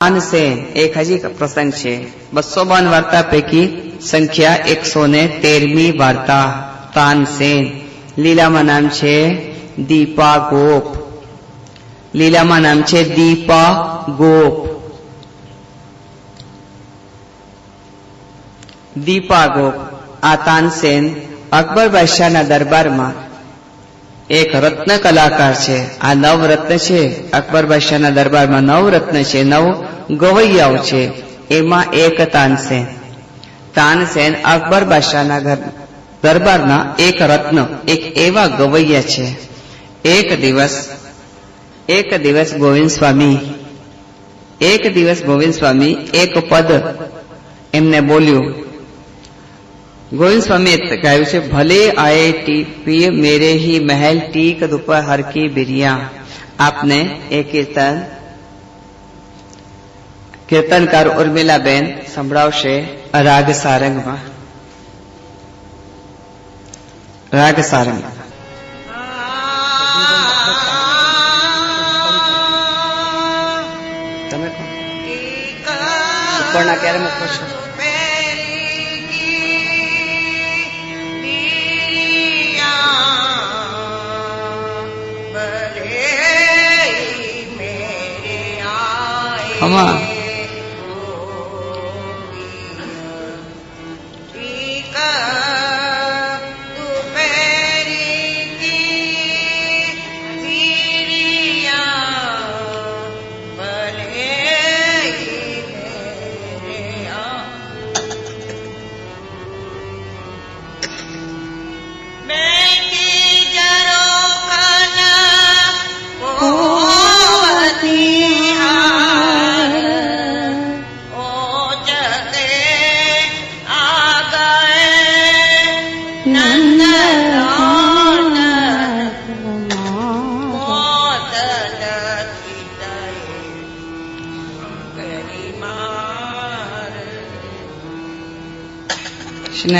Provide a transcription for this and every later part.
तानसेन एक हजी प्रसंग है। 252 वार्ता पैकी संख्या 113મી वार्ता तानसेन। लीलामा नाम है दीपा गोप। लीलामा नाम है दीपा गोप। दीपा गोप आ तानसेन अकबर बादशाह ना दरबार में एक रत्न कलाकार है। आ 9 रत्न है। अकबर बादशाह ना दरबार में 9 रत्न है, 9 गवैयाओ है। एमा एक तानसेन। तानसेन अकबर बादशाह ना दरबार ना एक रत्न, एक एवा गवैया है। एक दिवस गोविंद स्वामी एक पद एमने बोल्यो। गोविंद स्वामी गायु छे, भले आए टीपी मेरे ही महल टीक दोपहर की बिरिया। आपने एक कीर्तनकार उर्मिलाबेन संभळावशे राग सारंग में। राग सारंग तमे उपरना क्यारे मूको छो? हमा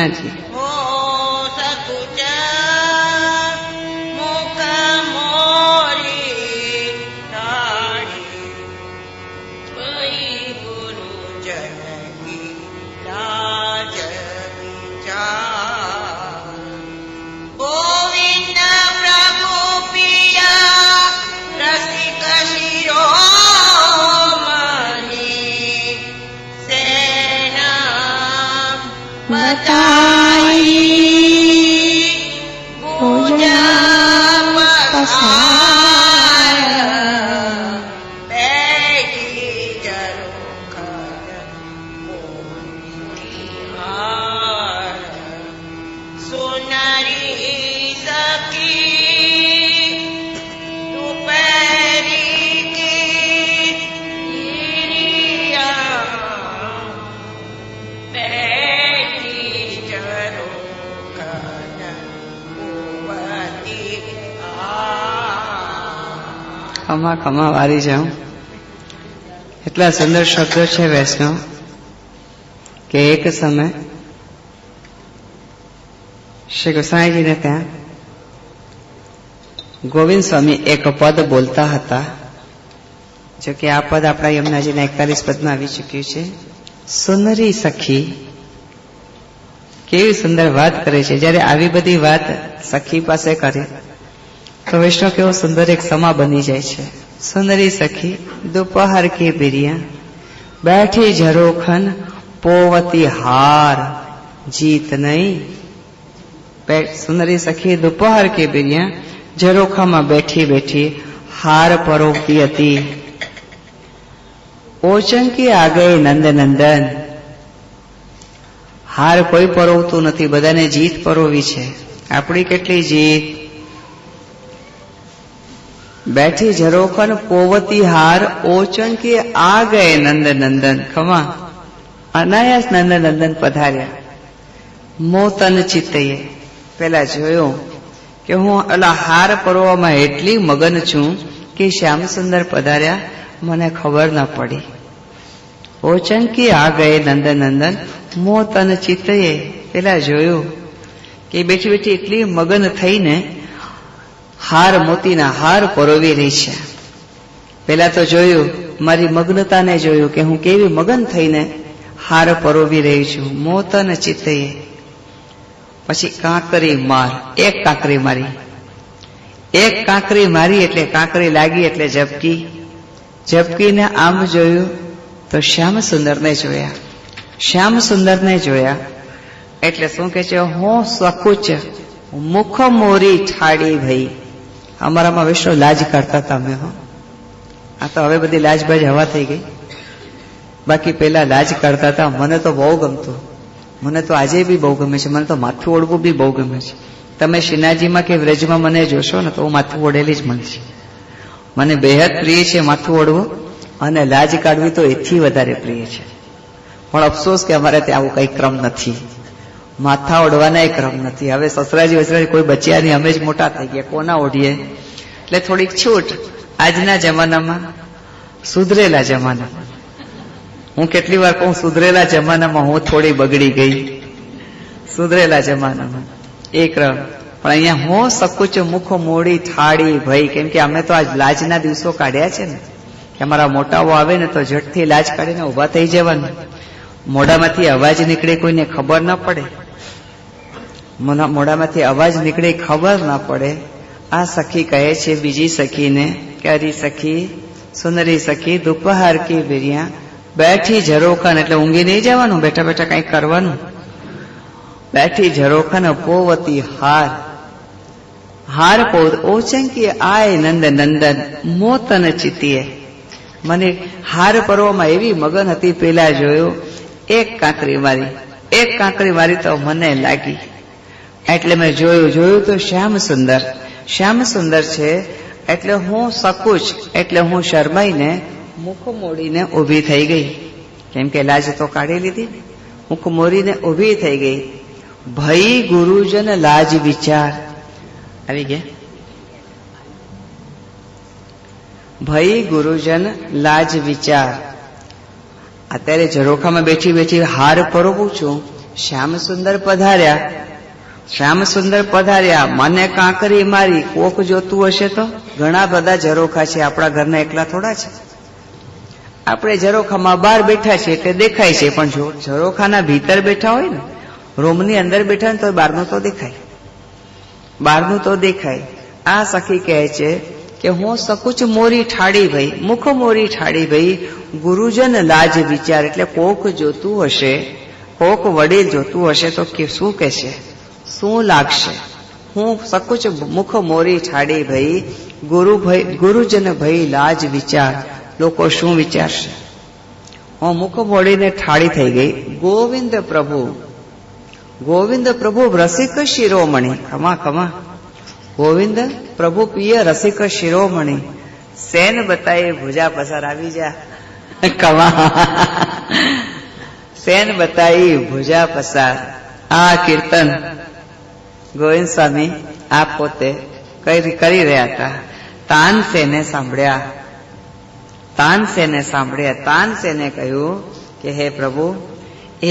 जी खमा खमा वारी जाऊं। इतना सुंदर शब्द है वैष्णव के एक समय श्री गोसाई जी ने त्या गोविंद स्वामी एक पद बोलता था, जो कि आ पद अपना यमुनाजी ने 41 पद में आई चुक्यु है। सुंदरी सखी केवी सुंदर बात करे छे। ज्यारे आवी बधी बात सखी पासे करे तो वैष्णव केवो सुंदर एक समा बनी जाए छे। सुंदरी सखी दोपहर की बिरिया बैठी झरोखन पोवती हार जीत नहीं। सुंदरी सखी दोपहर की बिरिया झरोखा में बैठी बैठी हार परोवती हती। ओचंकी आ गई नंद नंदन। हार कोई परोवतुं नथी, बधाने जीत परोवी छे। आपणी केटली जीत? बैठी झरोखन पोवती हार ओचंकी आ गए नंद नंदन। खमा अनायास नंद नंदन पधार्या। मोतन चित्तये पेला जोयो कि हूँ अला हार परोवामां एटली मगन छूं कि श्याम सुंदर पधार्या मने खबर न पड़ी। ओचंकी आ गए नंद नंदन मोतन चित्तये पेला जोयो कि बेठी बेठी એટલી મગન થઈને હાર મોતીના હાર પરોવી રહી છે। પેલા તો જોયું મારી મગ્નતાને જોયું કે હું કેવી મગન થઈને હાર પરોવી રહી છું. મોતન ચિત્તયે. પછી કાંકરી માર, એક કાંકરી મારી. એક કાંકરી મારી એટલે કાંકરી લાગી એટલે ઝબકી. ઝબકીને આમ જોયું તો શ્યામ સુંદરને જોયા. શ્યામ સુંદરને જોયા એટલે શું કે છે, હું સકુચ મુખ મોરી ઠાડી ભઈ. અમારામાં વિષ્ણુ લાજ કરતા હતા અમે. આ તો હવે બધી લાજબાજ હવા થઈ ગઈ. બાકી પેલા લાજ કરતા હતા. મને તો બહુ ગમતું. મને તો આજે બી બહુ ગમે છે. મને તો માથું ઓળવું બી બહુ ગમે છે. તમે શ્રીનાથજીમાં કે વ્રજમાં મને જોશો ને તો હું માથું ઓળેલી જ મળશે. મને બેહદ પ્રિય છે માથું ઓળવું, અને લાજ કાઢવી તો એથી વધારે પ્રિય છે. પણ અફસોસ કે અમારે ત્યાં આવું કઈ ક્રમ નથી. માથા ઓઢવાના ક્રમ નથી. હવે સસરાજી વસરાજી કોઈ બચ્યા નહીં, અમે જ મોટા થઈ ગયા, કોના ઓઢીએ? એટલે થોડીક છૂટ. આજના જમાનામાં, સુધરેલા જમાનામાં, હું કેટલી વાર કહું સુધરેલા જમાનામાં હું થોડી બગડી ગઈ. સુધરેલા જમાનામાં એ ક્રમ. પણ અહીંયા હું સકુચ મુખ મોડી ઠાડી ભઈ. કેમ કે અમે તો આજ લાજના દિવસો કાઢ્યા છે ને, કે અમારા મોટાઓ આવે ને તો ઝટથી લાજ કાઢીને ઉભા થઈ જવાનું. મોઢામાંથી અવાજ નીકળે કોઈને ખબર ના પડે. મોઢામાંથી અવાજ નીકળે ખબર ના પડે. આ સખી કહે છે બીજી સખીને કે અરી સખી સુંદરી સખી દુપહાર કી વીર્યા. બેઠી ઝરોખન એટલે ઊંઘી નહીં જવાનું, બેઠા બેઠા કંઈક કરવાનું. બેઠી ઝરોખન પોવતી હાર. હાર પોત ઓચંકી આય નંદ નંદન મોતન ચિત્તીએ. મને હાર પર્વમાં એવી મગન હતી. પેલા જોયું એક કાંકરી મારી, એક કાંકરી મારી તો મને લાગી. એટલે મેં જોયું તો શ્યામ સુંદર. શ્યામ સુંદર છે એટલે હું સકુચ એટલે હું શરમાઈને મુખ મોડીને ઊભી થઈ ગઈ. કેમ કે લાજ તો કાઢી લીધી. મુખ મોરીને ઊભી થઈ ગઈ. ભઈ ગુરુજન લાજ વિચાર. આવી ગયા. ભઈ ગુરુજન લાજ વિચાર. અત્યારે ઝરોખામાં બેઠી બેઠી હાર પરોવું છું. શ્યામ સુંદર પધાર્યા. શ્યામ સુંદર પધાર્યા. મને કાંકરી મારી. કોક જોતું હશે તો ઘણા બધા ઝરોખા છે. આપણા ઘરના એકલા થોડા છે. આપણે ઝરોખામાં બહાર બેઠા છીએ એટલે દેખાય છે, પણ જો ઝરોખાના ભીતર બેઠા હોય ને, રૂમની અંદર બેઠા ને તો બહારનું તો દેખાય. બહારનું તો દેખાય. આ સખી કહે છે કે હું સકુચ મોરી ઠાડી ભઈ, મુખ મોરી ઠાડી ભઈ. ગુરુજન લાજ વિચાર એટલે કોક જોતું હશે, કોક વડીલ જોતું હશે તો કે શું કહેશે, શું લાગશે? હું સકુચ મુખ મોરી ઠાડી ભઈ. ગુરુજન ભઈ લાજ વિચાર. લોકો શું વિચારશે? હું મુખ મોડીને ઠાડી થઈ ગઈ. ગોવિંદ પ્રભુ, ગોવિંદ પ્રભુ રસિક શિરોમણી. ખમા ખમા. ગોવિંદ પ્રભુ પ્રિય રસિક શિરોમણી. સેન બતાએ ભુજા પસાર. આવી જા કમા. સેન બતાઈ ભુજા પસાર. આ કીર્તન ગોવિંદ સ્વામી આપ પોતે કરી રહ્યા હતા. તાનસેને સાંભળ્યા. તાનસેને સાંભળ્યા. તાનસેને કહ્યું કે હે પ્રભુ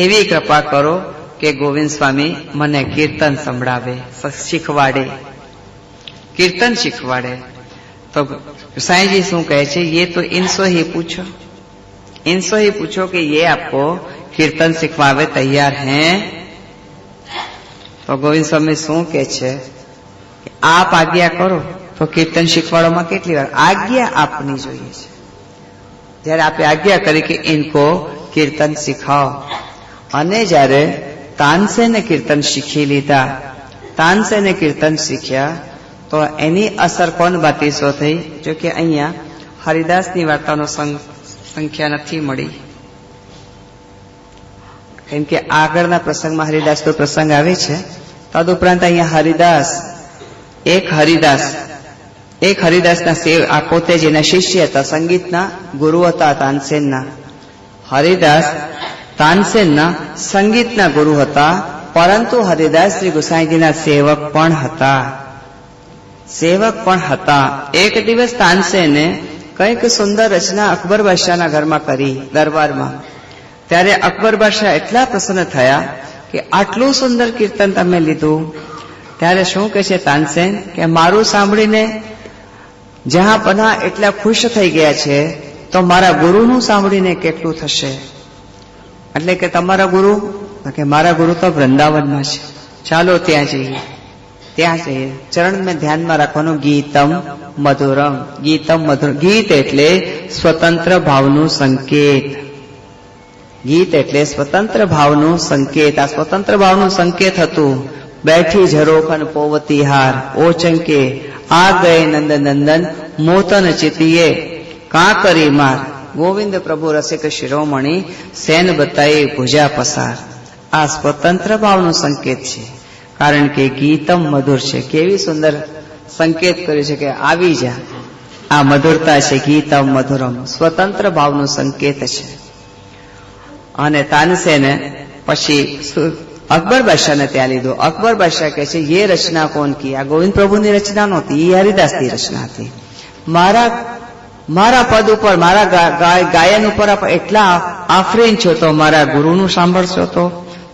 એવી કૃપા કરો કે ગોવિંદ સ્વામી મને કીર્તન સંભળાવે, શીખવાડે, કીર્તન શીખવાડે. તો साईं जी શું કહે છે, ये तो इनसे ही पूछो, इनसे ही पूछो कि ये आपको कीर्तन सिखवावे तैयार हैं? तो गोविंद स्वामी શું કહે છે, આપ આજ્ઞા કરો. તો કીર્તન શીખવાડવામાં કેટલી વાર આજ્ઞા આપની જોઈએ છે. જયારે આપે આજ્ઞા કરી કે ઇनको કીર્તન શીખાવો, અને જયારે તાનસેને કીર્તન શીખી લીધા, તાનસેને કીર્તન શીખ્યા, તો એની અસર કોણ બાતીસો થઈ? જો કે અહીંયા હરિદાસની વાર્તાનો સંખ્યા નથી મળી. કેમ કે આગળના પ્રસંગમાં હરિદાસનો પ્રસંગ આવે છે. તદુપરાંત અહીંયા હરિદાસ, એક હરિદાસના આ પોતે જેના શિષ્ય હતા, સંગીતના ગુરુ હતા તાનસેનના. હરિદાસ તાનસેનના સંગીતના ગુરુ હતા, પરંતુ હરિદાસ શ્રી ગુસાઈજીના સેવક પણ હતા. સેવક પણ હતા. એક દિવસ તાનસેને કંઈક સુંદર રચના અકબર બાદશાહના ઘરમાં કરી, દરબારમાં. ત્યારે અકબર બાદશાહ એટલા પ્રસન્ન થયા કે આટલું સુંદર કીર્તન તમે લીધું. ત્યારે શું કહે છે તાનસેન કે મારું સાંભળીને જહાં પનાહ એટલા ખુશ થઈ ગયા છે તો મારા ગુરુનું સાંભળીને કેટલું થશે? એટલે કે તમારા ગુરુ કે મારા ગુરુ તો વૃંદાવનમાં છે, ચાલો ત્યાં જઈએ. ત્યાં જઈએ. ચરણ મેં ધ્યાનમાં રાખવાનું, ગીતમ મધુરમ. ગીતમ મધુર. ગીત એટલે સ્વતંત્ર ભાવનું સંકેત. ગીત એટલે સ્વતંત્ર ભાવનું સંકેત. આ સ્વતંત્ર ભાવનું સંકેત હતું. બેઠી ઝરોખન પોવતી હાર ઓચંકે આ ગયે નંદ નંદન મોતન ચિતિયે કાં કરી માર. ગોવિંદ પ્રભુ રસિક શિરોમણી સેન બતાઈ ભુજા પસાર. આ સ્વતંત્ર ભાવનું સંકેત છે, કારણ કે ગીતમ મધુર છે. કેવી સુંદર સંકેત કર્યું છે કે આવી જા. આ મધુરતા છે, ગીતમ મધુરમ, સ્વતંત્ર ભાવનું સંકેત છે. અને તાનસેને પછી અકબર બાદશાહને ત્યાં લીધો. અકબર બાદશાહ કહે છે ये રચના કોણ કી? આ ગોવિંદ પ્રભુની રચના નહોતી, એ હરિદાસની રચના હતી. મારા પદ ઉપર, મારા ગાયન ઉપર એટલા આફરીન છો તો મારા ગુરુનું સાંભળશો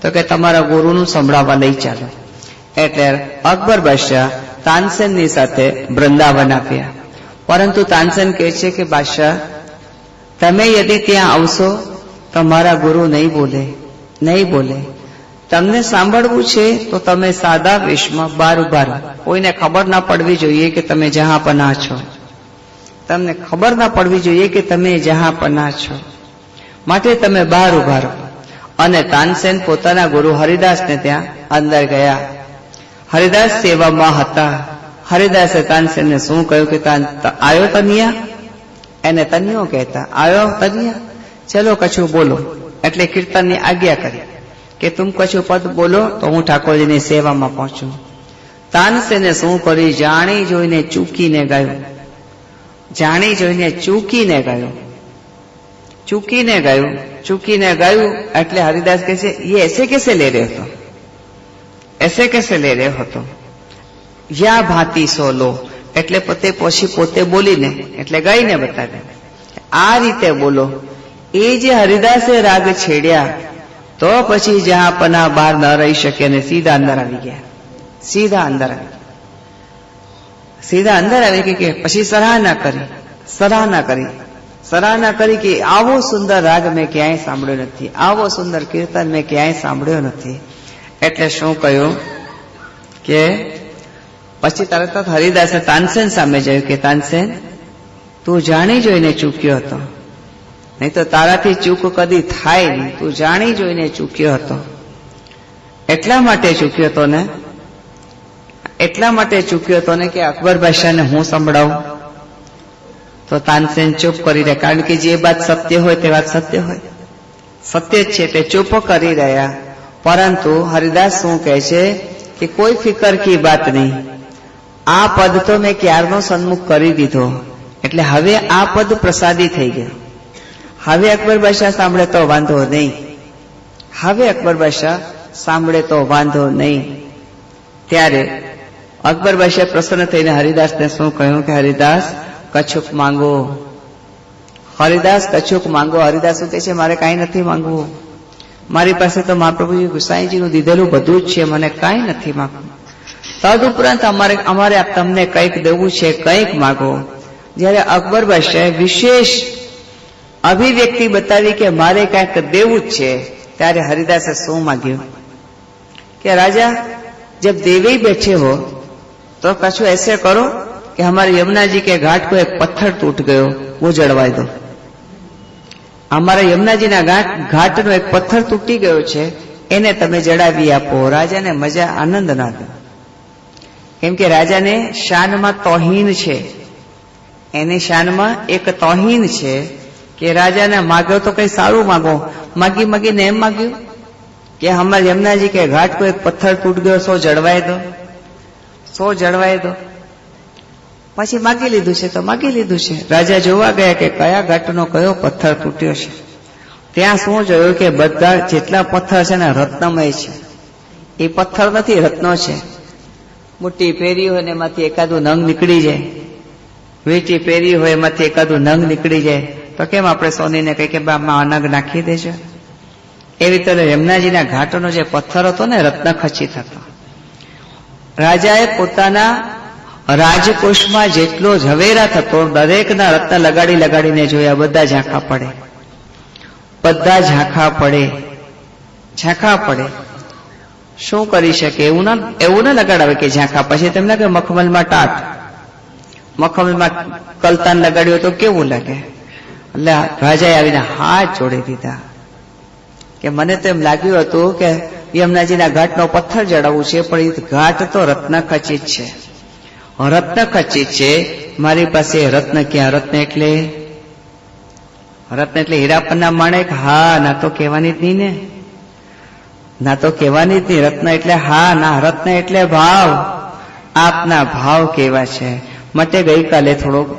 તો કે તમારા ગુરુનું સંભળાવવા લઈ ચાલો. એટલે અકબર બાદશાહ તાનસેનની સાથે વૃંદાવન આપ્યા. પરંતુ તાનસેન કહે છે કે બાદશાહ, તમે યદિ ત્યાં આવશો તો મારા ગુરુ નહીં બોલે. તમને સાંભળવું છે તો તમે સાદા વેશમાં બહાર ઉભા રહો. કોઈને ખબર ના પડવી જોઈએ કે તમે જહાં પનાહ છો. તમને ખબર ના પડવી જોઈએ કે તમે જહાં પનાહ છો. માટે તમે બહાર ઉભા રહો. અને તાનસેન પોતાના ગુરુ હરિદાસને ત્યાં અંદર ગયા. હરિદાસ સેવામાં હતા. હરિદાસે તાનસેનને શું કહ્યું કે આયો તનિયા? એને તન્યો કહેતા. આયો તનિયા, ચલો કશું બોલો. એટલે કીર્તનની આજ્ઞા કરી કે તુમ કશું પદ બોલો તો હું ઠાકોરજીની સેવામાં પહોંચું. તાનસેને શું કર્યું? જાણી જોઈને ચૂકીને ગાયું. જાણી જોઈને ચૂકીને ગાયું. એટલે હરિદાસ કહે છે ये ऐसे कैसे ले रहे हो? ऐसे कैसे ले रहे हो? तो યા ભાતી સોલો. એટલે પોતે બોલીને, એટલે ગાઈને બતાવે આ રીતે બોલો. એ જે હરિદાસે રાગ છેડ્યા તો પછી જ્યાં પના બહાર ન રહી શકે અને સીધા અંદર આવી ગયા. સીધા અંદર આવી કે પછી સરાહના કરી કે આવો સુંદર રાગ મેં ક્યાંય સાંભળ્યો નથી, આવો સુંદર કીર્તન મેં ક્યાંય સાંભળ્યો નથી. એટલે શું કહ્યું કે પછી તરત જ હરિદાસે તાનસેન સામે જોયું કે તાનસેન, તું જાણી જોઈને ચૂક્યો હતો, નહીં તો તારાથી ચૂક કદી થાય નહીં. તું જાણી જોઈને ચૂક્યો હતો. એટલા માટે ચૂક્યો હતો ને કે અકબર બાદશાહને હું સંભળાવું. તો તાનસેન ચૂપ કરી રહ્યા, કારણ કે જે વાત સત્ય હોય તે વાત સત્ય જ છે, તે ચૂપ કરી રહ્યા. પરંતુ હરિદાસ શું કહે છે કે કોઈ ફિકર કી બાત નહીં, આ પદ તો મેં ક્યારનો સન્મુખ કરી દીધો. એટલે હવે આ પદ પ્રસાદી થઈ ગયો. હવે અકબર બાદશાહ સાંભળે તો વાંધો નહીં. ત્યારે અકબર બાદશાહ પ્રસન્ન થઈને હરિદાસને શું કહ્યું કે હરિદાસ કછુક માંગો. હરિદાસ શું કહે છે? મારે કાંઈ નથી માંગવું. મારી પાસે તો મહાપ્રભુજી ગુસાઈજીનું દીધેલું બધું જ છે, મને કાંઈ નથી માંગવું. તદુપરાંત અમારે તમને કંઈક દેવું છે, કંઈક માંગો. જ્યારે અકબર બાદશાહે વિશેષ અભિવ્યક્તિ બતાવી કે મારે કંઈક દેવું જ છે, ત્યારે હરિદાસે શું માંગ્યું કે राजा जब देवी बैठे हो तो कछु ऐसे करो कि हमारे यमुना जी के घाट को एक पत्थर टूट गयो वो जड़वाई दो. हमारा यमुना जी ना घाट नो एक पत्थर तूटी गयो छे એને તમે જડાવી આપો. રાજાને મજા આનંદ ના થયો, કેમ કે રાજાને શાનમાં તોહીન છે. એની શાનમાં એક તોહીન છે કે રાજાને માગ્યો તો કઈ સારું માગીને એમ માગ્યું कि हमारे यमुना जी के घाट को एक पत्थर टूट गयो, सो जड़वाई दो. પછી માગી લીધું છે. રાજા જોવા ગયા કે કયા ઘાટનો કયો પથ્થર તૂટ્યો છે. ત્યાં શું જોયું કે બધા જેટલા પથ્થર છે ને રત્નમય છે. એ પથ્થર નથી, રત્નો છે. મુઠ્ઠી ફેરી હોય ને એમાંથી એકાદું નંગ નીકળી જાય, વીંટી ફેરી હોય એમાંથી એકાદું નંગ નીકળી જાય તો કેમ આપણે સોનીને કહીએ કે આમાં નંગ નાખી દેજો. એવી રીતે યમુનાજીના ઘાટનો જે પથ્થર હતો ને રત્ન ખચિત હતો. રાજાએ પોતાના રાજકોષમાં જેટલો ઝવેરા થતો દરેકના રત્ન લગાડી લગાડીને જોયા, બધા ઝાંખા પડે, બધા ઝાંખા પડે, ઝાંખા પડે. શું કરી શકે? એવું ના લગાડાવે કે ઝાંખા. પછી તેમ લાગે મખમલમાં ટાટ, મખમલમાં કલતાન લગાડ્યું તો કેવું લાગે? એટલે રાજાએ આવીને હાથ જોડી દીધા કે મને તો એમ લાગ્યું હતું કે યમુનાજીના ઘાટનો પથ્થર જડાવવું છે, પણ એ ઘાટ તો રત્ન ખચિત છે, રત્ન ખચિત છે. મારી પાસે રત્ન ક્યાં? રત્ન એટલે હીરા પરના માણેક? હા, ના તો કહેવાની જ નહીં ને, ના તો કહેવાની જ નહીં. રત્ન એટલે હા ના, રત્ન એટલે ભાવ. આપના ભાવ કેવા છે? માટે ગઈકાલે થોડોક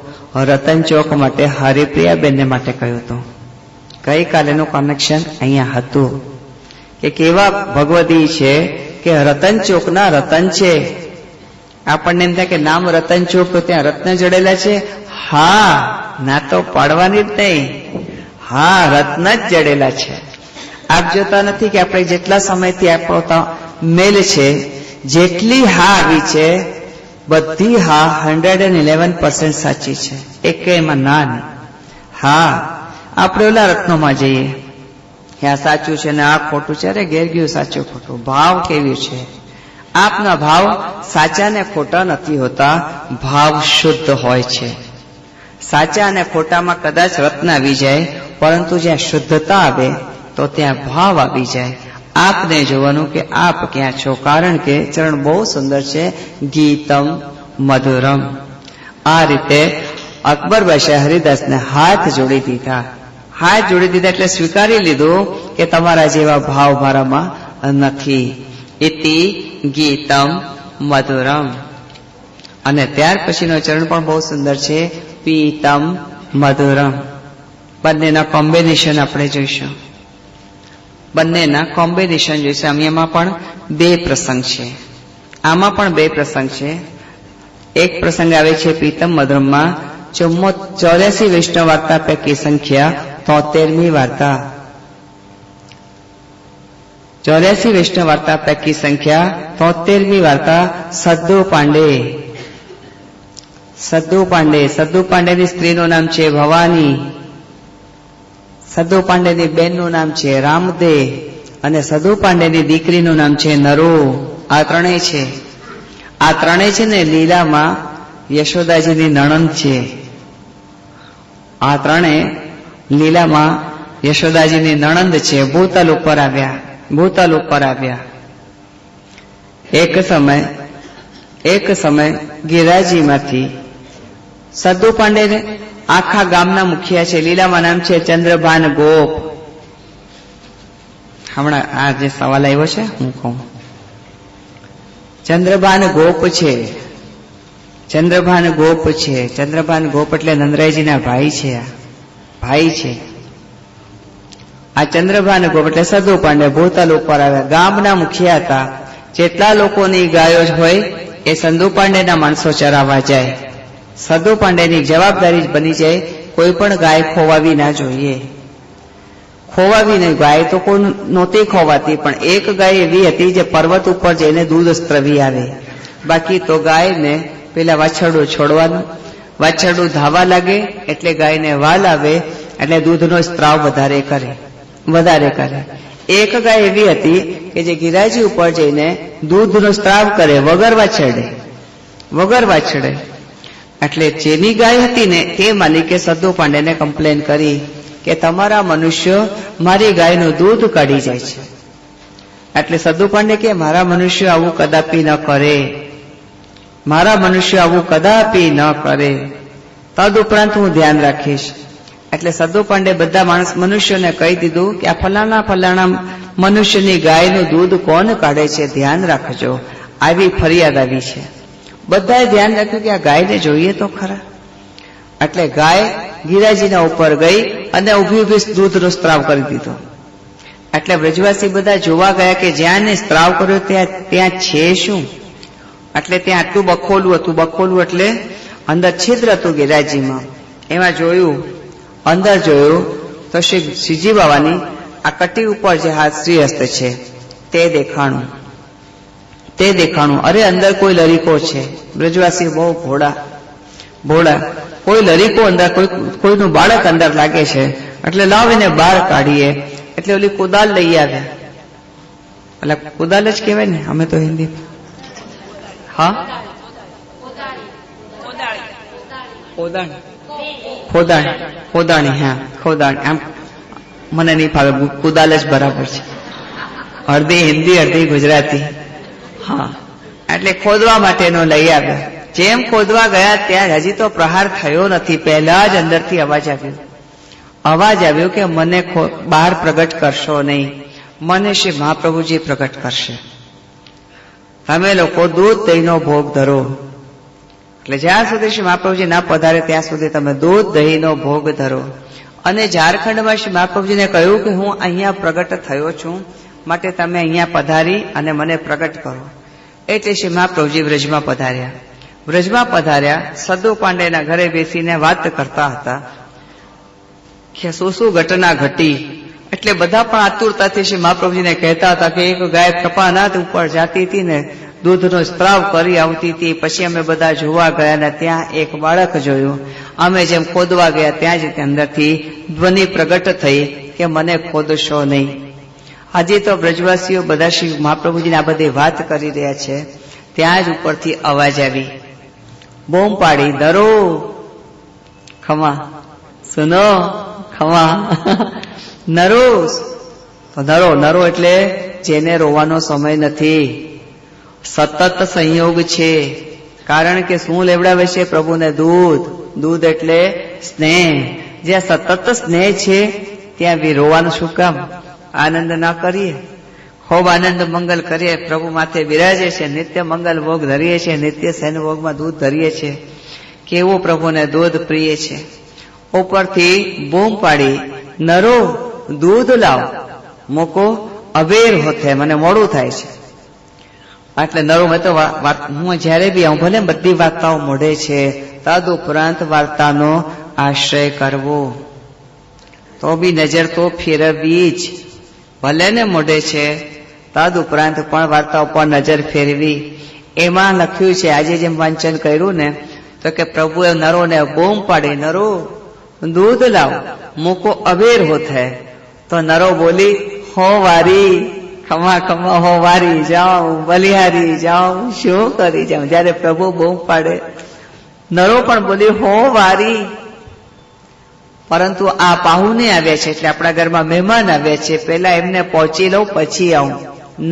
રતન ચોક માટે હરિપ્રિયાબેનને માટે કહ્યું હતું. ગઈકાલેનું કનેક્શન અહીંયા હતું કે કેવા ભગવતી છે કે રતન ચોકના રતન છે. આપણને એમ થાય કે નામ રતન ચોક તો ત્યાં રત્ન જડેલા છે. હા, ના તો પાડવાની જ નહીં, હા રત્ન જ જડેલા છે. આપ જોતા નથી કે આપણે જેટલા સમયથી આપણો મેલ છે, જેટલી હા આવી છે બધી હા 111% સાચી છે, એક એમાં ના નહીં. હા, આપણે ઓલા રત્નોમાં જઈએ કે આ સાચું છે ને આ ખોટું છે. અરે ઘેર ગયું સાચું ખોટું. ભાવ કેવું છે? આપના ભાવ સાચા ને ખોટા નથી હોતા, ભાવ શુદ્ધ હોય છે. સાચા અને ખોટામાં કદાચ રત્ન આવી જાય, પરંતુ જ્યાં શુદ્ધતા આવે તો ત્યાં ભાવ આવી જાય. આપને જોવાનું કે આપ ક્યાં છો, કારણ કે ચરણ બહુ સુંદર છે, ગીતમ મધુરમ. આ રીતે અકબર બાદશાહ હરિદાસને હાથ જોડી દીધા. હાથ જોડી દીધા એટલે સ્વીકારી લીધું કે તમારા જેવા ભાવ મારામાં નથી. ઇતિ ગીતમ મધુરમ. અને ત્યાર પછીનો ચરણ પણ બહુ સુંદર છે, પીતમ મધુરમ. બંનેના કોમ્બિનેશન આપણે જોઈશું, બંનેના કોમ્બિનેશન જોઈશું. એમાં પણ બે પ્રસંગ છે, આમાં પણ બે પ્રસંગ છે. એક પ્રસંગ આવે છે પીતમ મધુરમમાં 84 વૈષ્ણવ વાર્તા પૈકી સંખ્યા 73મી વાર્તા. 84 વૈષ્ણવ વાર્તા પૈકી સંખ્યા 73મી વાર્તા સદ્દુ પાંડે. સદ્દુ પાંડે, સદ્દુ પાંડેની સ્ત્રીનું નામ છે ભવાની, સદ્દુ પાંડેની બેનનું નામ છે રામદે, અને સદ્દુ પાંડેની દીકરીનું નામ છે નરો. આ ત્રણેય છે. આ ત્રણેય છે ને લીલામાં યશોદાજીની નણંદ છે. આ ત્રણેય લીલામાં યશોદાજીની નણંદ છે. ભૂતલ ઉપર આવ્યા, ભૂતલ ઉપર આવ્યા. એક સમય ગિરાજીમાંથી સદ્દુ પાંડે આખા ગામના મુખિયા છે. લીલામાં નામ છે ચંદ્રભાન ગોપ. હમણાં આ જે સવાલ આવ્યો છે હું કહું, ચંદ્રભાન ગોપ છે, ચંદ્રભાન ગોપ છે. ચંદ્રભાન ગોપ એટલે નંદરાયજીના ભાઈ છે, ભાઈ છે. આ ચંદ્રભાન ગોપ એટલે સદ્દુ પાંડે ભૂતલ ઉપર આવ્યા. ગામના મુખિયા હતા. જેટલા લોકોની ગાયો હોય એ સદ્દુ પાંડેના માણસો ચરાવવા જાય. સદ્દુ પાંડેની જવાબદારી બની જાય કોઈ પણ ગાય ખોવાવી ના જોઈએ. ખોવાવી નહીં, ગાય તો કોઈ નહોતી ખોવાતી, પણ એક ગાય એવી હતી જે પર્વત ઉપર જઈને દૂધ સ્ત્રવી આવે. બાકી તો ગાયને પેલા વાછરડું છોડવાનું, વાછરડું ધાવા લાગે એટલે ગાયને વાલ આવે એટલે દૂધનો સ્ત્રાવ વધારે કરે. એક ગાય એવી હતી કે જે ગિરાજી ઉપર જઈને દૂધનો સ્ત્રાવ કરે વગર વાછરડે. એટલે જેની ગાય હતી ને તે માલિકે સદ્દુ પાંડેને કમ્પ્લેન કરી કે તમારા મનુષ્યો મારી ગાયનું દૂધ કાઢી જાય છે. એટલે સદ્દુ પાંડે કે મારા મનુષ્યો આવું કદાપી ન કરે, મારા મનુષ્યો આવું કદાપી ન કરે, તદ ઉપરાંત હું ધ્યાન રાખીશ. એટલે સદ્દુ પાંડે બધા મનુષ્યોને કહી દીધું કે આ ફલાણા મનુષ્યની ગાયનું દૂધ કોણ કાઢે છે, ધ્યાન રાખજો. આવી ફરિયાદ આવી છે. બધાએ ધ્યાન રાખ્યું કે આ ગાયને જોઈએ તો ખરા. એટલે ગાય ગિરાજીના ઉપર ગઈ અને ઊભી દૂધનો સ્ત્રાવ કરી દીધો. એટલે બ્રજવાસી બધા જોવા ગયા કે જ્યાં ને સ્ત્રાવ કર્યો ત્યાં છે શું. એટલે ત્યાં આટલું બખોલું હતું. બખોલું એટલે અંદર છિદ્ર હતું ગિરાજીમાં. એમાં જોયું, અંદર જોયું તો શ્રીજી બાવાની આ કટી ઉપર જે હાથ શ્રીહસ્ત છે તે દેખાણું. તે દેખાણું, અરે અંદર કોઈ લરીકો છે. બ્રજવાસી બહુ ભોળા, કોઈ લરીકો અંદર, કોઈનું બાળક અંદર લાગે છે, એટલે લાવીને બહાર કાઢીએ. એટલે ઓલી કુદાલ લઈ આવ્યા. એટલે કુદાલ જ કહેવાય ને, અમે તો હિન્દી. હા, ખોદાણી. હા, ખોદાણી. આમ મને નહીં ફાવે, કુદાલ જ બરાબર છે. અડધી હિન્દી અડધી ગુજરાતી. હા, એટલે ખોદવા માટેનો લઈ આવ્યા. જેમ ખોદવા ગયા ત્યાં હજી તો પ્રહાર થયો નથી, પહેલા જ અંદરથી અવાજ આવ્યો કે મને બહાર પ્રગટ કરશો નહીં, મને શ્રી મહાપ્રભુજી પ્રગટ કરશે. તમે લોકો દૂધ દહીંનો ભોગ ધરો. એટલે જ્યાં સુધી શ્રી મહાપ્રભુજી ના પધારે ત્યાં સુધી તમે દૂધ દહીંનો ભોગ ધરો. અને ઝારખંડમાં શ્રી મહાપ્રભુજીને કહ્યું કે હું અહીંયા પ્રગટ થયો છું, માટે તમે અહીંયા પધારી અને મને પ્રગટ કરો. એટલે શ્રી મહાપ્રભુજી વ્રજમાં પધાર્યા. સદુ પાંડેના ઘરે બેસીને વાત કરતા હતા કે શું ઘટના ઘટી. એટલે બધા પણ આતુરતાથી શ્રી મહાપ્રભુજીને કહેતા હતા કે એક ગાય કપાનાથ ઉપર જાતી હતી ને દૂધનો સ્ત્રાવ કરી આવતી હતી. પછી અમે બધા જોવા ગયા ને ત્યાં એક બાળક જોયું. અમે જેમ ખોદવા ગયા ત્યાં જ અંદરથી ધ્વનિ પ્રગટ થઈ કે મને ખોદશો નહીં. આજે તો બ્રજવાસીઓ બધા શ્રી મહાપ્રભુજીને આ બધી વાત કરી રહ્યા છે. ત્યાં જ ઉપરથી અવાજ આવી, બૂમ પાડી, ડરો ખમા, સુનો ખમા, નરો. નરો એટલે જેને રોવાનો સમય નથી, સતત સંયોગ છે. કારણ કે શું લેવડાવે છે પ્રભુને? દૂધ એટલે સ્નેહ. જ્યાં સતત સ્નેહ છે ત્યાં રોવાનું શું કામ? આનંદ ના કરીએ? ખૂબ આનંદ મંગલ કરીએ. પ્રભુ માથે બિરાજે છે, નિત્ય મંગલ ભોગ ધરીએ છીએ, નિત્ય સૈન ભોગમાં દૂધ ધરીએ છીએ. કેવું પ્રભુને દૂધ પ્રિય છે. ઉપરથી બૂમ પાડી, નરો દૂધ લાવ, મૂકો અબેર હોતે, મને મોડું થાય છે. એટલે નરો, મેં તો હું જયારે બી આવું, ભલે બધી વાર્તાઓ મોઢે છે, તદ ઉપરાંત વાર્તાનો આશ્રય કરવો. તો બી નજર તો ફેરવવી જ, ભલે ને મોઢે છે, તદ ઉપરાંત પણ વાર્તાઓ પર નજર ફેરવી. એમાં લખ્યું છે, આજે જેમ વાંચન કર્યું ને, તો કે પ્રભુએ નરોને બૂમ પાડી, નરો દૂધ લાવ, મૂકો અબેર હોતે. તો નરો બોલી, હો વારી, ખમા ખમા, હો વારી જાઉં, બલિહારી જાઉં, શું કરી જાઉં. જયારે પ્રભુ બૂમ પાડે, નરો પણ બોલી, હો વારી. પરંતુ આ પાહુને આવ્યા છે, એટલે આપણા ઘરમાં મહેમાન આવ્યા છે, પેલા એમને પહોંચી લઉં પછી આવું.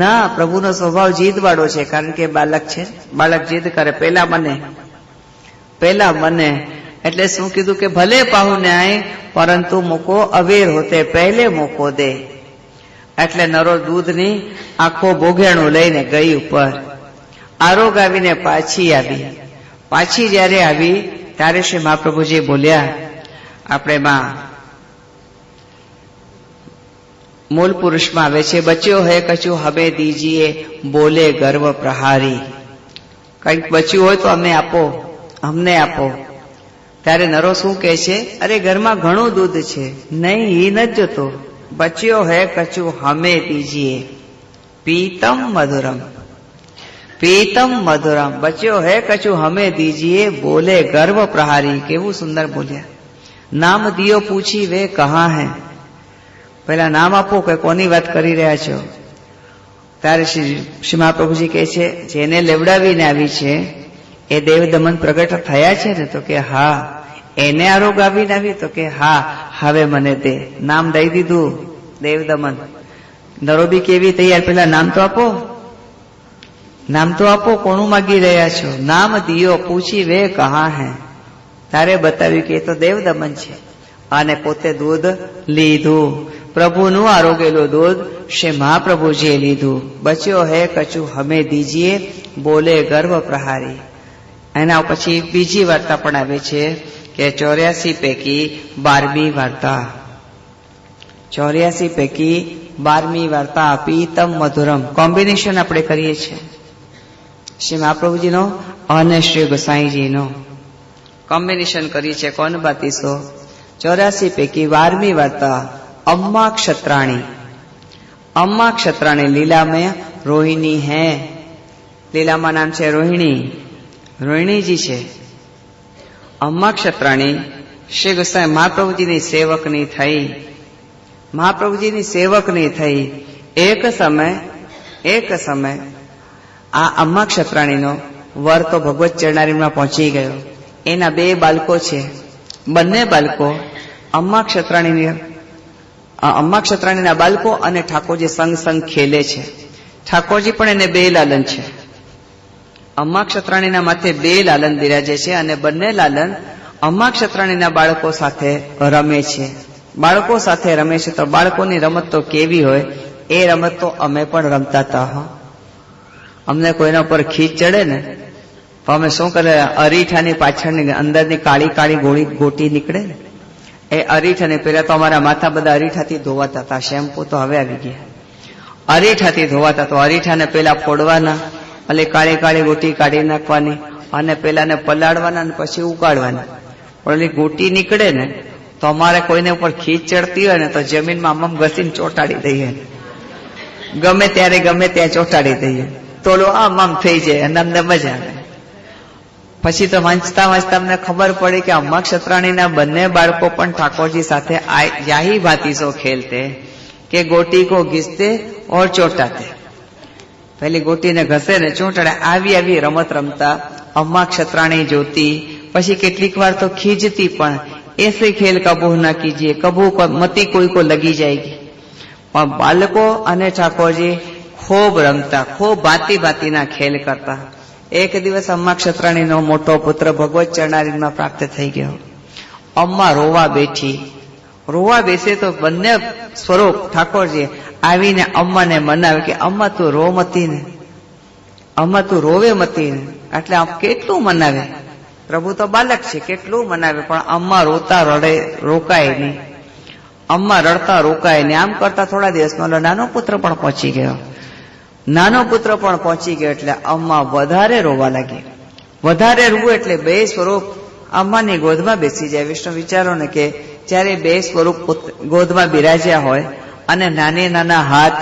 ના, પ્રભુનો સ્વભાવ જીદ વાળો છે. કારણ કે બાળક છે, બાળક જીદ કરે, પેલા મને. એટલે શું કીધું કે ભલે પાહુને આય, પરંતુ મૂકો અવેર હોતે, પહેલે મૂકો દે. એટલે નરો દૂધની આખો બોઘેણું લઈને ગઈ ઉપર. આરોગ આવીને પાછી જયારે આવી ત્યારે શ્રી મહાપ્રભુજી બોલ્યા, આપણે માં મૂળ પુરુષમાં આવે છે, બચ્યો હે કછું હમે દીજીએ, બોલે ગર્વ પ્રહારી. કંઈક બચ્યું હોય તો અમને આપો. ત્યારે નરો શું કહે છે? અરે ઘરમાં ઘણું દૂધ છે. નહીં, એ નથી જોતો. બચ્યો હે કછું હમે દીજીએ, પીતમ મધુરમ. બચ્યો હે કછું હમે દીજીએ, બોલે ગર્વ પ્રહારી. કેવું સુંદર બોલ્યા. નામ દિયો પૂછી વે કહા હે. પેલા નામ આપો કે કોની વાત કરી રહ્યા છો? ત્યારે શ્રી મહાપ્રભુજી કહે છે, જેને લેવડાવીને આવી છે એ દેવ દમન પ્રગટ થયા છે ને? તો કે હા. એને આરોગ આવીને આવી? તો કે હા. હવે મને દે. નામ દઈ દીધું, દેવ દમન. નરોબી કેવી તૈયાર? પેલા નામ તો આપો, કોનું માગી રહ્યા છો? નામ દિયો પૂછી વે કહા હે. તારે બતાવ્યું કે એ તો દેવ દમન છે. અને પોતે દૂધ લીધું. પ્રભુનું આરોગેલું દૂધ શ્રી મહાપ્રભુજીએ લીધું. બચ્યો હે કછું હમે દીજીએ, બોલે ગર્વ પ્રહારી. એના પછી બીજી વાર્તા પણ આવે છે કે 84 પૈકી 12મી વાર્તા. 84 પૈકી 12મી વાર્તા પીતમ મધુરમ. કોમ્બિનેશન આપણે કરીએ છીએ, શ્રી મહાપ્રભુજીનો અને શ્રી ગોસાઈજીનો કોમ્બિનેશન કરી છે. કોણ બાતીસો? 84 પૈકી 12મી વાર્તા અમ્મા ક્ષત્રાણી. લીલા में रोहिणी है. લીલામાં નામ છે રોહિણી, રોહિણીજી છે. અમ્મા ક્ષત્રાણી શ્રી ગોસાઈ મહાપ્રભુજીની સેવકની થઈ, મહાપ્રભુજીની સેવકની થઈ. એક સમય આ અમ્મા ક્ષત્રાણીનો વર તો ભગવત ચરણારીમાં પહોંચી ગયો. એના 2 બાળકો છે. બંને બાળકો અમ્મા ક્ષત્રાણીના બાળકો અને ઠાકોરજી સંગ ખેલે છે. ઠાકોરજી પણ એને 2 લાલન છે. અમ્મા ક્ષત્રાણીના માથે 2 લાલન બિરાજે છે અને બંને લાલન અમ્મા ક્ષત્રાણીના બાળકો સાથે રમે છે. બાળકો સાથે રમે છે તો બાળકોની રમત તો કેવી હોય, એ રમત તો અમે પણ રમતા હતા. અમને કોઈના ઉપર ખીચ ચડે ને તો અમે શું કરે, અરીઠાની પાછળની અંદરની કાળી કાળી ગોટી નીકળે ને, એ અરીઠાને પેલા તો અમારા માથા બધા અરીઠાથી ધોવાતા હતા. શેમ્પુ તો હવે આવી ગયા. અરીઠાથી ધોવાતા તો અરીઠાને પેલા ફોડવાના, એટલે કાળી કાળી ગોટી કાઢી નાખવાની અને પેલાને પલાળવાના અને પછી ઉકાળવાના. પણ એ ગોટી નીકળે ને તો અમારે કોઈને ઉપર ખીચ ચડતી હોય ને તો જમીનમાં આમ ઘસીને ચોંટાડી દઈએ, ગમે ત્યારે ગમે ત્યાં ચોંટાડી દઈએ. તોલો આમ થઈ જાય અને અમને મજા આવે. પછી તો વાંચતા વાંચતા અમને ખબર પડી કે અમ્મા ક્ષત્રાણીના બંને બાળકો પણ ઠાકોરજી સાથે યાહી ભાંતિ સો ખેલતે કે ગોટી કો ઘીસતે ઓર ચોટાતે. પેલી ગોટીને ઘસે ને ચોંટાડે, આવી રમત રમતા અમ્મા ક્ષત્રાણી જોતી. પછી કેટલીક વાર તો ખીજતી પણ, એસે ખેલ કબૂ ના કીજીએ, કબૂ મતી કોઈ કો લગી જાયગી. પણ બાળકો અને ઠાકોરજી ખૂબ રમતા, ખૂબ ભાંતિના ખેલ કરતા. એક દિવસ અમ્મા ક્ષત્રાણીનો મોટો પુત્ર ભગવત ચરણારીમાં પ્રાપ્ત થઈ ગયો. અમ્મા રોવા બેઠી. રોવા બેસે તો બંને સ્વરૂપ ઠાકોરજી આવીને અમ્માને મનાવે કે અમ્મા તું રો મતી ને, અમ્મા તું રોવે મતી ને. એટલે કેટલું મનાવે, પ્રભુ તો બાલક છે, કેટલું મનાવે. પણ અમ્મા રોતા રડે રોકાય નહીં, અમ્મા રડતા રોકાય નહીં. આમ કરતા થોડા દિવસમાં નાનો પુત્ર પણ પહોંચી ગયો. એટલે અમ્મા વધારે રોવા લાગી. વધારે રોવું એટલે 2 સ્વરૂપ અમ્માની ગોદમાં બેસી જાય. વિષ્ણુ વિચારો ને કે જ્યારે 2 સ્વરૂપ ગોદમાં બિરાજ્યા હોય અને નાના હાથ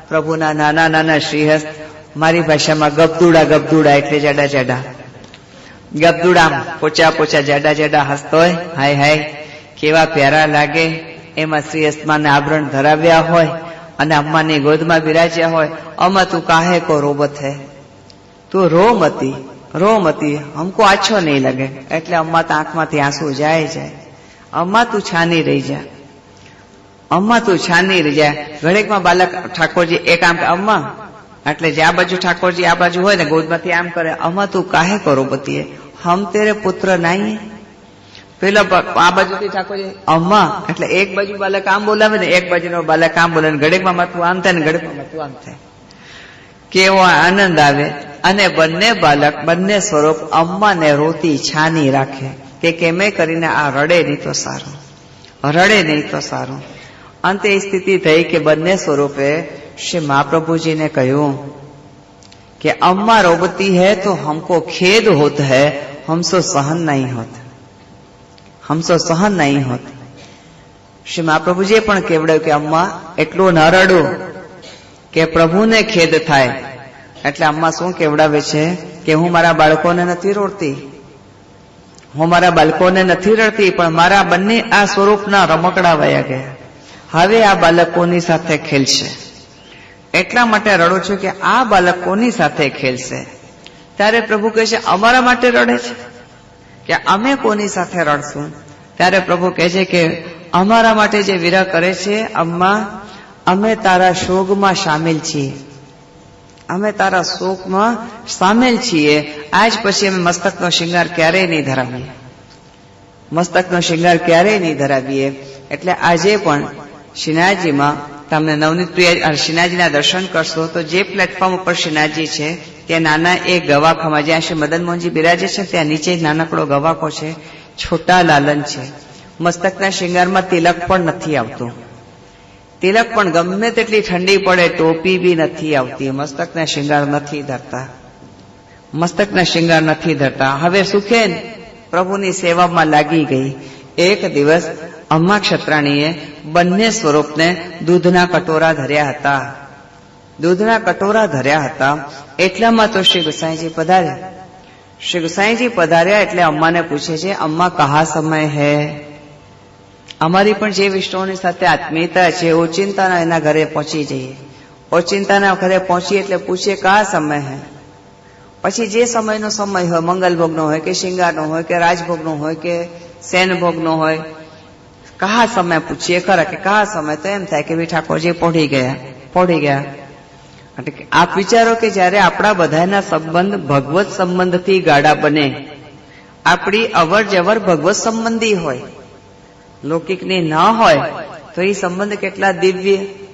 પ્રભુના, નાના શ્રીહસ્ત, મારી ભાષામાં ગબદુડા એટલે જાડા ગબદુડા, પોચા જાડા હસતો હોય, હાય કેવા પ્યારા લાગે. એમાં શ્રીહસ્તમાં આભરણ ધરાવ્યા હોય અને અમ્માની ગોદમાં બિરાજ્યા હોય. અમ્મા તું કાહે કો રોબત હૈ, તું રો મતી, હમકો આછો નહીં લગે. એટલે અમ્મા તો આંખમાંથી આંસુ જાય. અમ્મા તું છાની રહી જા. ઘડીકમાં બાલક ઠાકોરજી એક આમ અમ્મા, એટલે જે આ બાજુ ઠાકોરજી આ બાજુ હોય ને ગોદમાંથી આમ કરે, અમ્મા તું કાહે કો રોબતી હૈ, હમ તેરે પુત્ર નહીં. પેલા આ બાજુથી ઠાકોરજી અમ્મા, એટલે એક બાજુ બાલક આમ બોલાવે ને એક બાજુનો બાલક આમ બોલાવે. ઘડીકમાં માથું આમ થાય ને ઘડીકમાં માથું આમ થાય. કેવો આનંદ આવે. અને બંને સ્વરૂપ અમ્માને રોતી છાની રાખે કે કેમે કરીને આ રડે નહીં તો સારું. અંતે એ સ્થિતિ થઈ કે બંને સ્વરૂપે શ્રી મહાપ્રભુજીને કહ્યું કે અમ્મા રોબતી હૈ તો હમકો ખેદ હોત હૈ, हमसे सहन नहीं होत. શ્રી મહાપ્રભુજીએ પણ કેવડાવ્યું કે અમ્મા એટલું ન રડું કે પ્રભુને ખેદ થાય. એટલે અમ્મા શું કેવડાવે છે કે હું મારા બાળકોને નથી રડતી, પણ મારા બંને આ સ્વરૂપના રમકડા વયા ગયા, હવે આ બાળકોની સાથે ખેલશે. એટલા માટે રડું છું કે આ બાળકોની સાથે ખેલશે. ત્યારે પ્રભુ કહે છે અમારા માટે રડે છે કે અમે કોની સાથે રડશું? ત્યારે પ્રભુ કહે છે કે અમારા માટે જે વિરહ કરે છે અમ્મા, અમે તારા શોકમાં સામેલ છીએ. આજ પછી અમે મસ્તકનો શિંગાર ક્યારેય નહીં ધરાવીએ. એટલે આજે પણ શ્રીનાથજીમાં તમને નવનીત પ્રિય શ્રીનાથજીના દર્શન કરશો તો જે પ્લેટફોર્મ ઉપર શ્રીનાથજી છે ત્યાં નાના એક ગવાખામાં જ્યાં શ્રી મદન મોહનજી બિરાજે છે ત્યાં નીચે નાનકડો ગવાખો છે, છોટા લાલન છે. મસ્તકના શિંગારમાં તિલક પણ નથી આવતું. તિલક પણ ગમે તેટલી ઠંડી પડે, ટોપી બી નથી આવતી. મસ્તકના શિંગાર નથી ધરતા. હવે સુખે પ્રભુની સેવામાં લાગી ગઈ. એક દિવસ અમ્મા ક્ષત્રાણીએ બંને સ્વરૂપને દૂધના કટોરા ધર્યા હતા. દૂધના કટોરા ધર્યા હતા. એટલામાં તો શ્રી ગુસાઈજી પધાર્યા. શ્રી ગુસાઈજી પધાર્યા એટલે અમ્માને પૂછે છે, અમ્મા કહા સમય હૈ? અમારી પણ જે વિષ્ણુની સાથે આત્મીયતા છે, ઓચિંતાના એના ઘરે પહોંચી જઈએ. ઓચિંતાના ઘરે પહોંચીએ એટલે પૂછે કહા સમય હૈ? પછી જે સમયનો સમય હોય, મંગલભોગનો હોય કે શિંગારનો હોય કે રાજભોગનો હોય કે સેનભોગનો હોય, કહા સમય પૂછીએ ખરા કે કહા સમય? તો એમ થાય કે ભાઈ ઠાકોરજી પહોંચી ગયા. એટલે આપ વિચારો કે જયારે આપણા બધાના સંબંધ ભગવત સંબંધથી ગાઢા બને, આપણી અવર જવર ભગવત સંબંધી હોય, લૌકિકની ન હોય, તો એ સંબંધ કેટલા દિવ્ય